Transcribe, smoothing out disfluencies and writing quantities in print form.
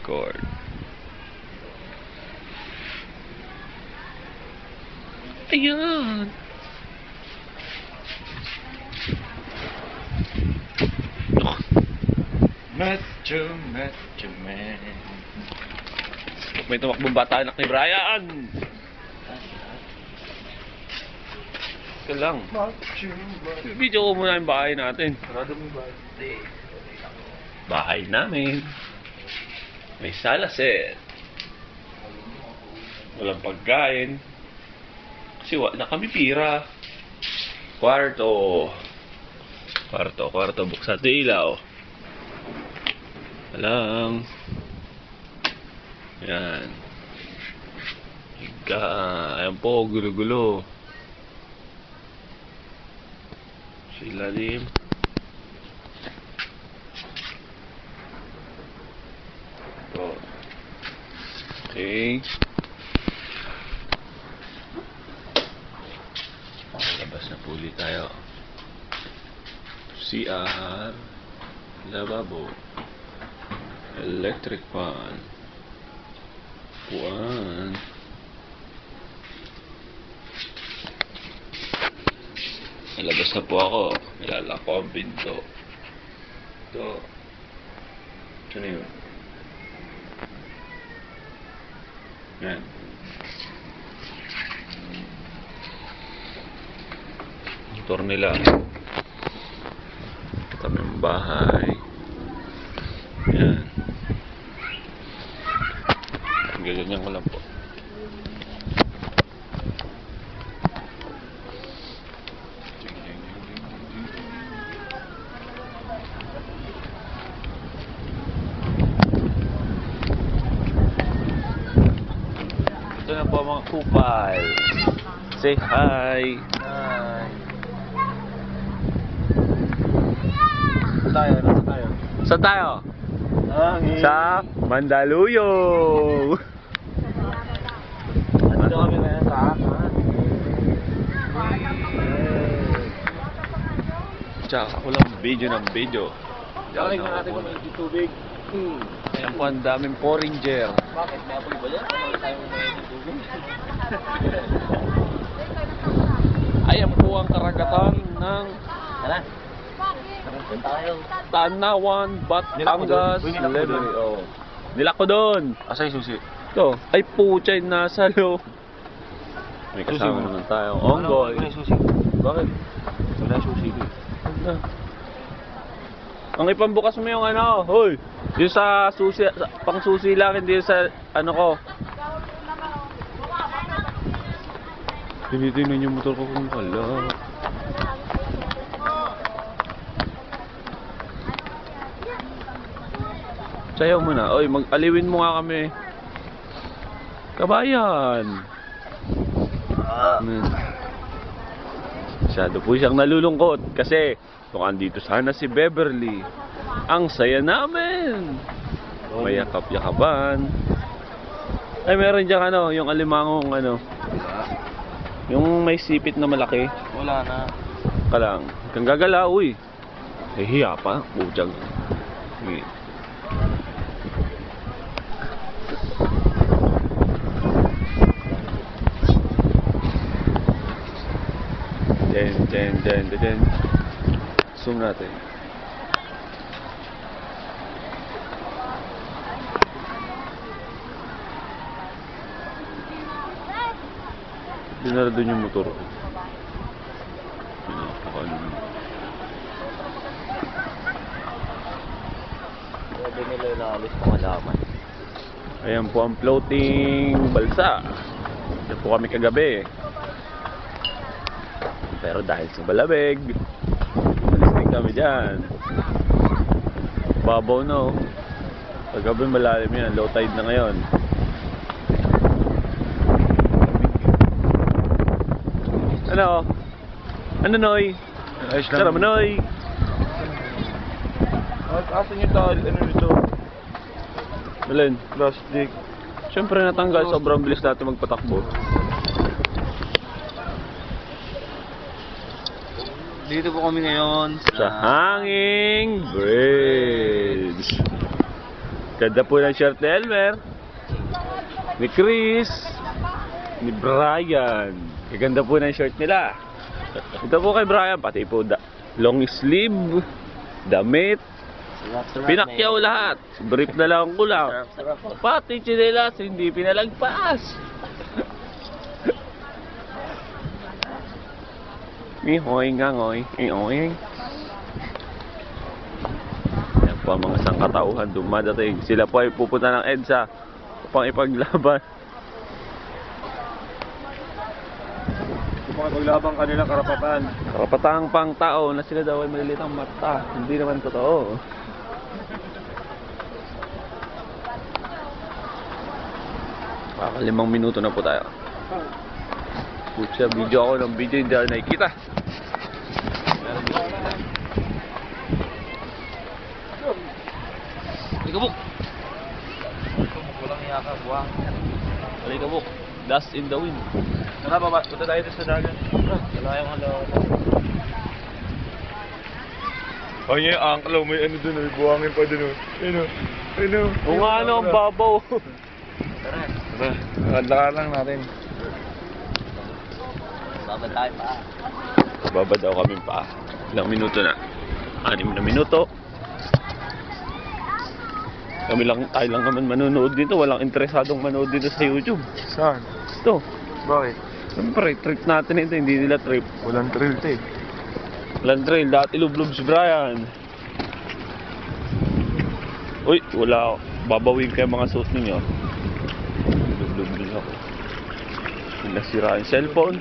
record. Ayun. Medyo man. May tumakbong bata anak ni Brian. Ika lang. Video ko muna yung bahay natin. Sarado mo ba? Hindi. Bahay namin. May sala set. Walang pagkain. Kasi wala kami pira. Kwarto. Buksan ito ilaw. Walang. Yan. Higa. Ayan po, gulo-gulo. Sa ilalim. Ito. Okay. Labas na puli tayo. CR. Lavabo. Electric fan. Puan. Nalabas na po ako. Nilalak ko ang pinto. Ito. Ito na yun. Yan. Motor nila. Kami ang bahay. Yan. Ganyan ko lang po. Ito na po mga kupal. Say hi. Hi. Tayo. Saan tayo? Sa Mandaluyong. Ito kami na yan sa Tsaka ako lang video ng video. Diyan na natin kung may tubig. Ayan po ang daming Porringer. Bakit? May apoy ba yan? Bakit tayo may tubig? Ayan po ang karagatan ng Tara. Tara tayo. Tanawan, Batangas, Nilak ko doon. Oh. Nilak ko doon. Asa yung susi? Ito. Ay puchay, nasa lo. May kasama Susi mo. naman tayo. Onggoy. Wala yung susi. Bakit? Wala yung susi. Ah. Ang ipambukas mo yung ano, hoy. Yung sa susi, pang susi lang, hindi sa ano ko. Tinitingnan yung motor ko kung kala. Sayaw mo na. Oy, mag-aliwin mo nga kami. Kabayan. Masyado po siyang nalulungkot kasi kung andito sana si Beverly, ang saya namin. Mayakap-yakapan. Ay, meron diyang ano, yung alimangong ano. Yung may sipit na malaki. Wala na. Kalang, kang gagala, uy. Eh, hiya pa. Bujang. Sige. Den. Zoom natin. Dinara doon yung motor ko. Pwede nila inaalis pang alaman. Ayan po ang floating balsa. Diyan po kami kagabi. Pero dahil sa malamig, alis din kami dyan. Babaw na oh. Paggabi malalim yan, low tide na ngayon. Ano? Ano Noy? Ayos lang. Tara mo Noy. Asan yung tali? Ano nito? Malin? Plastic. Siyempre natanggal, sobrang bilis natin magpatakbo. Dito po kami ngayon Sa Hanging Bridge. Ganda po ng shirt ni Elmer. Ni Chris. Ni Brian. Ganda po ng shirt nila. Ito po kay Brian, pati po long sleeve, damit, pinakyaw lahat. Brief na lang ko lang. Pati chinelas, hindi pinalagpas. Mihoy nga ngoy. Ioy. Yan po ang mga sangkatauhan dumadating. Sila po ay pupunta ng EDSA upang ipaglaban. Paglabang kanilang karapatan. Karapatang pang tao na sila daw ay malilitang mata. Hindi naman totoo. Baka 5 minuto na po tayo. Putya, video ako ng video, hindi ako nakikita. Alikabok! Walang yaka, buwang. Alikabok! Dust in the wind. Tara, baba. Punta tayo sa dagat. Wala yung Oh, yung angklo, may ano dun, may buhangin pa dun. O nga ano, ang babaw. Tara, lang natin. Babad tayo pa. Babad daw kami pa. Ilang minuto na? 6 na minuto. Tayo lang naman manonood dito. Walang interesadong manood dito sa YouTube. Saan? Ito. Bakit? Siyempre, trip natin ito. Hindi nila trip. Walang thrill to eh. Walang trail. Dati lublob si Brian. Uy, wala ako. Babawin kayo mga suit ninyo. Lublob din ako. Nasira yung cellphone.